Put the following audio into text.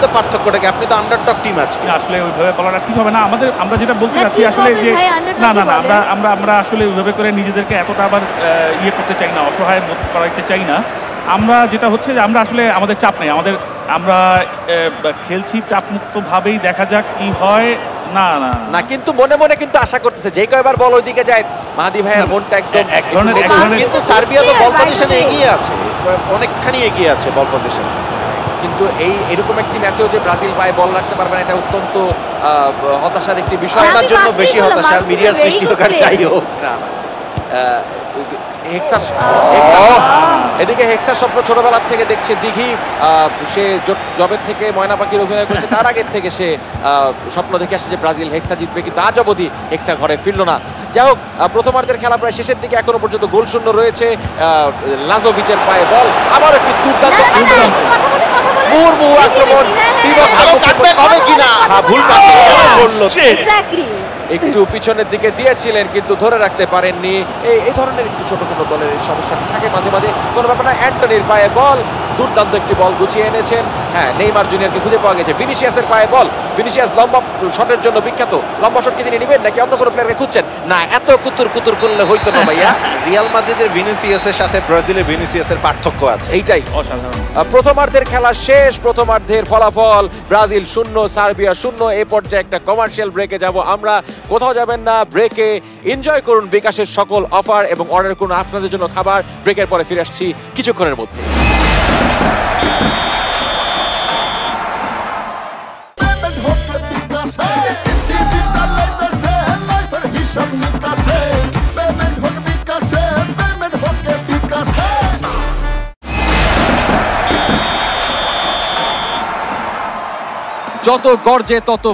পার্থক্যটাকে আপনি তো underdog team আজকে আসলে ওইভাবে বলাটা ঠিক হবে না। আমরা যেটা বলতে চাচ্ছি আসলে যে না আমরা আসলে ওইভাবে করে নিজেদেরকে এতটা আবার ইয়ে করতে চাই না, অসহায় বোধ করাইতে চাই না। আমরা যেটা হচ্ছে যে আমরা আসলে আমাদের চাপ নেই, আমরা খেলছি চাপমুক্তভাবেই, দেখা যাক কি হয়। না কিন্তু মনে মনে কিন্তু আশা করতেছে যে কয়বার বল ওইদিকে যায় মাহাদি ভাইয়ের মনটা একদম কিন্তু সার্বিয়া তো বল পজিশনে এগিয়ে আছে, অনেকখানি এগিয়ে আছে বল পজিশনে। কিন্তু এরকম একটি ম্যাচেও যে ব্রাজিল পায়ে বল রাখতে পারবে না, এটা অত্যন্ত হতাশার একটি বিষয়। তার জন্য বেশি হতাশার মিডিয়ার সৃষ্টি হোক আর যাই হোক না। এদিকে হেক্সার স্বপ্ন ছোটবেলার থেকে দেখছে দিঘি, সে জবের থেকে ময়না পাখির অভিনয় করেছে, তার আগের থেকে সে স্বপ্ন দেখে আসছে যে ব্রাজিল হেক্সা জিতবে, কিন্তু আজ অবধি হেক্সা ঘরে ফিরল না। যাই হোক, প্রথমার্ধের খেলা প্রায় শেষের দিকে, এখনো পর্যন্ত গোল শূন্য রয়েছে। লাজোভিচের পায়ে বল, আবার একটি দুর্দান্ত একটু পিছনের দিকে দিয়েছিলেন কিন্তু ধরে রাখতে পারেননি। এই ধরনের একটু ছোট ছোট দলের সমস্যা থাকে মাঝে মাঝে, কোনো ব্যাপার না। অ্যান্টনির পায়ে বল, দুর্দান্ত একটি বল গুছিয়ে এনেছেন। হ্যাঁ, নেইমার জুনিয়রকে খুঁজে পাওয়া গেছে। ভিনিসিয়াসের পায়ে বল, ভিনিসিয়াস লম্বা শটের জন্য বিখ্যাত, লম্বা শটকে তিনি নেবেন নাকি অন্য কোনো প্লেয়ারকে খুঁজছেন? না, এত কুতুর করলে হইতো না ভাইয়া। রিয়াল মাদ্রিদের ভিনিসিয়াসের সাথে ব্রাজিলের ভিনিসিয়াসের পার্থক্য আছে, এইটাই অসাধারণ। প্রথমার্ধের খেলা শেষ, প্রথমার্ধের ফলাফল ব্রাজিল 0 সার্বিয়া 0। এই পর্যায়ে একটা কমার্শিয়াল ব্রেকে যাব আমরা, কোথাও যাবেন না, ব্রেকে এনজয় করুন বিকাশের সকল অফার এবং অর্ডার করুন আপনাদের জন্য খাবার। ব্রেকের পরে ফিরে আসছি কিছুক্ষণের মধ্যে। যত গর্জে তত